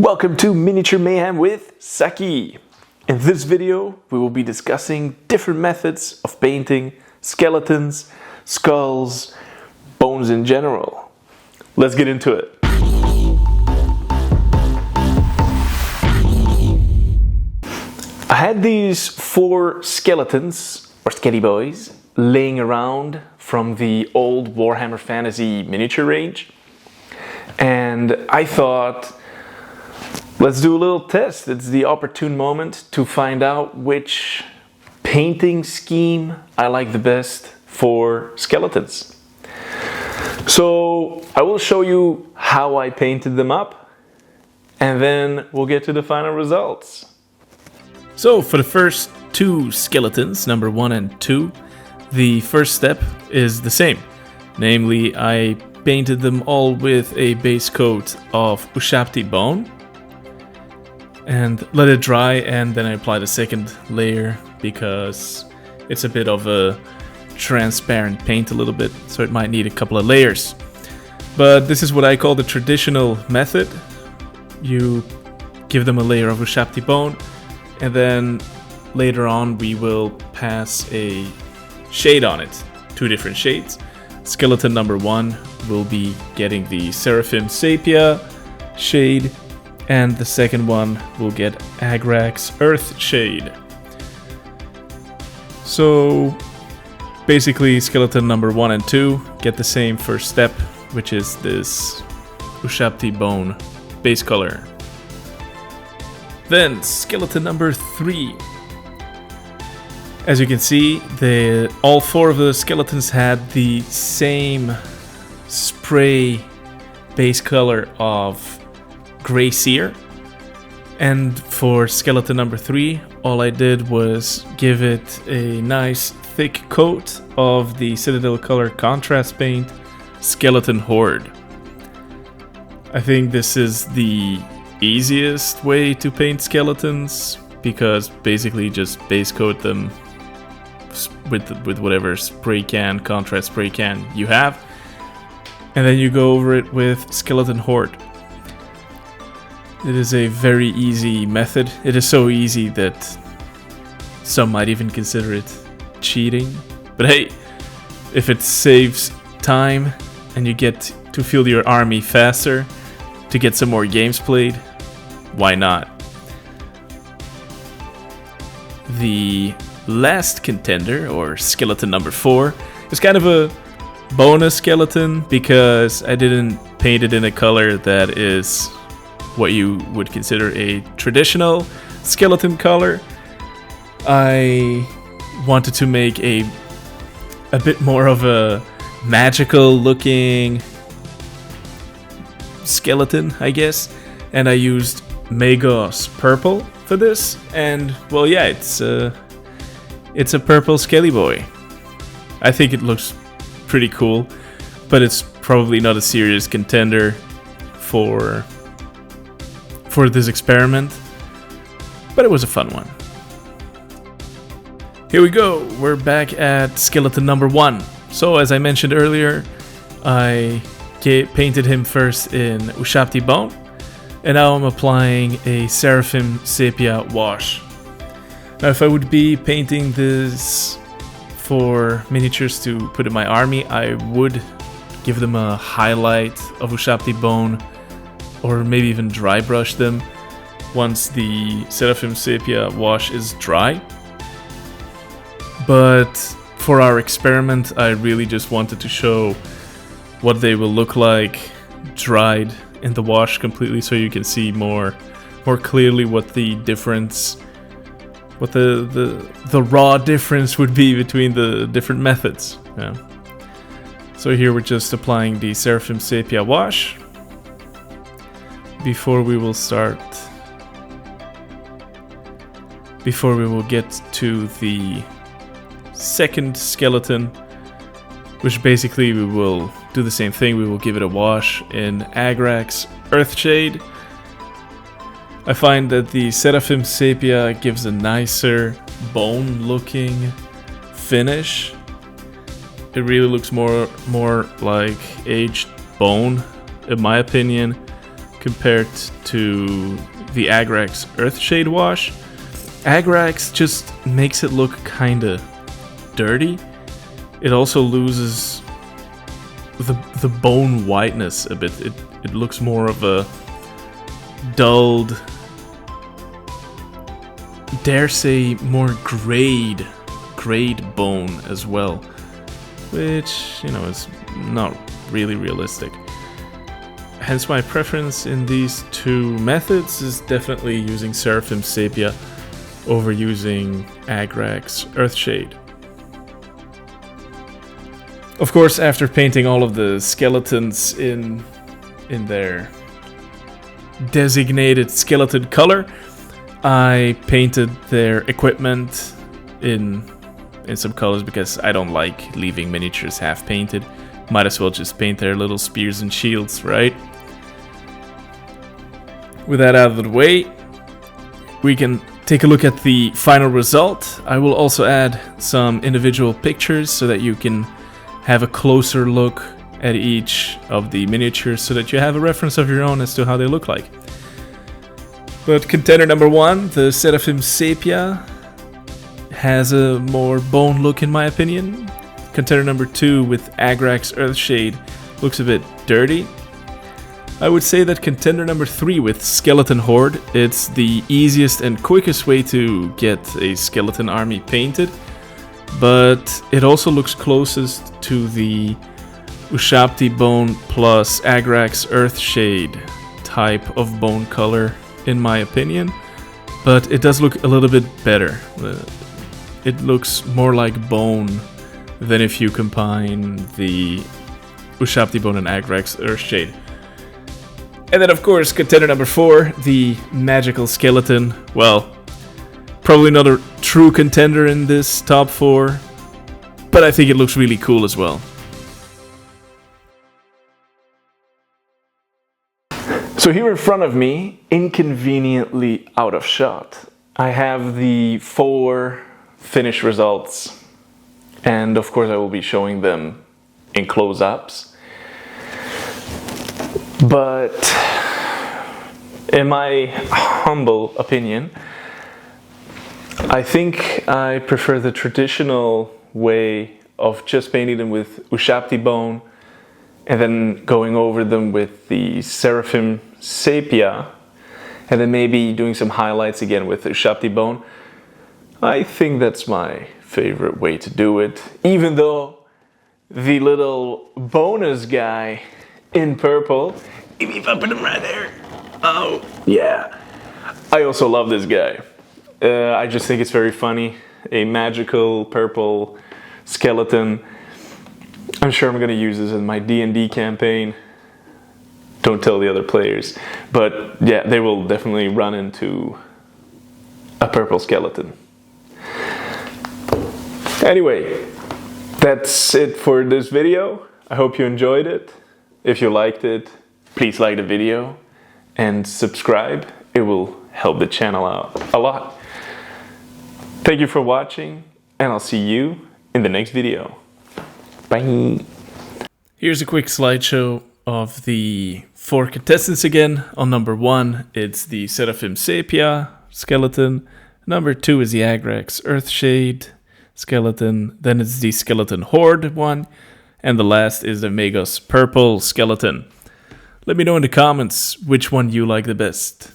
Welcome to Miniature Mayhem with Saki. In this video we will be discussing different methods of painting skeletons, skulls, bones in general. Let's get into it. I had these 4 skeletons, or skelly boys, laying around from the old Warhammer Fantasy miniature range. And I thought, let's do a little test. It's the opportune moment to find out which painting scheme I like the best for skeletons. So I will show you how I painted them up, and then we'll get to the final results. So for the first 2 skeletons, number 1 and 2, the first step is the same. Namely, I painted them all with a base coat of Ushabti bone and let it dry, and then I applied a second layer because it's a bit of a transparent paint a little bit, so it might need a couple of layers. But this is what I call the traditional method. You give them a layer of Ushabti bone, and then later on we will pass a shade on it, 2 different shades. Skeleton number 1 will be getting the Seraphim Sepia shade, and the second one will get Agrax Earth shade. So basically skeleton number 1 and 2 get the same first step, which is this Ushabti bone base color. Then skeleton number 3. As you can see, all 4 of the skeletons had the same spray base color of Grey Seer. And for skeleton number 3, all I did was give it a nice thick coat of the Citadel color contrast paint, Skeleton Horde. I think this is the easiest way to paint skeletons, because basically just base coat them with whatever spray can, contrast spray can you have, and then you go over it with Skeleton Horde. It is a very easy method. It is so easy that some might even consider it cheating. But hey, if it saves time and you get to fill your army faster to get some more games played, why not? The last contender, or skeleton number 4, is kind of a bonus skeleton because I didn't paint it in a color that is what you would consider a traditional skeleton color. I wanted to make a bit more of a magical looking skeleton, I guess, and I used Magos purple for this, and well, yeah, it's a purple skelly boy. I think it looks pretty cool, but it's probably not a serious contender for this experiment, but it was a fun one. Here we go, we're back at skeleton number 1. So as I mentioned earlier, I painted him first in Ushabti bone, and now I'm applying a Seraphim Sepia wash. Now if I would be painting this for miniatures to put in my army, I would give them a highlight of Ushabti bone, or maybe even dry brush them once the Seraphim Sepia wash is dry. But for our experiment, I really just wanted to show what they will look like dried in the wash completely, so you can see more clearly what the difference, what the raw difference would be between the different methods. Yeah. So here we're just applying the Seraphim Sepia wash before we will get to the second skeleton, which basically we will do the same thing. We will give it a wash in Agrax Earthshade. I find that the Seraphim Sepia gives a nicer bone looking finish. It really looks more like aged bone, in my opinion, compared to the Agrax Earthshade wash. Agrax just makes it look kinda dirty. It also loses the bone whiteness a bit. It looks more of a dulled, dare say more grayed bone as well, which, you know, is not really realistic. Hence my preference in these two methods is definitely using Seraphim Sepia over using Agrax Earthshade. Of course, after painting all of the skeletons in their designated skeleton color, I painted their equipment in some colors because I don't like leaving miniatures half painted. Might as well just paint their little spears and shields, right? With that out of the way, we can take a look at the final result. I will also add some individual pictures so that you can have a closer look at each of the miniatures so that you have a reference of your own as to how they look like. But contender number 1, the Seraphim Sepia, has a more bone look in my opinion. Contender number 2 with Agrax Earthshade looks a bit dirty. I would say that contender number 3 with Skeleton Horde, it's the easiest and quickest way to get a skeleton army painted, but it also looks closest to the Ushabti bone plus Agrax Earthshade type of bone color in my opinion, but it does look a little bit better. It looks more like bone than if you combine the Ushabti bone and Agrax Earthshade. And then of course contender number 4, the magical skeleton. Well, probably not a true contender in this top 4, but I think it looks really cool as well. So here in front of me, inconveniently out of shot, I have the 4 finished results, and of course I will be showing them in close-ups. But in my humble opinion, I think I prefer the traditional way of just painting them with Ushabti bone and then going over them with the Seraphim Sepia and then maybe doing some highlights again with Ushabti bone. I think that's my favorite way to do it, even though the little bonus guy in purple, if I put him right there, oh yeah, I also love this guy. I just think it's very funny, a magical purple skeleton. I'm sure I'm going to use this in my D&D campaign. Don't tell the other players, but yeah, they will definitely run into a purple skeleton. Anyway, that's it for this video. I hope you enjoyed it. If you liked it, please like the video and subscribe. It will help the channel out a lot. Thank you for watching, and I'll see you in the next video. Bye. Here's a quick slideshow of the 4 contestants again. On number 1, it's the Seraphim Sepia skeleton. Number 2 is the Agrax Earthshade skeleton. Then it's the Skeleton Horde one. And the last is the Magos Purple skeleton. Let me know in the comments which one you like the best.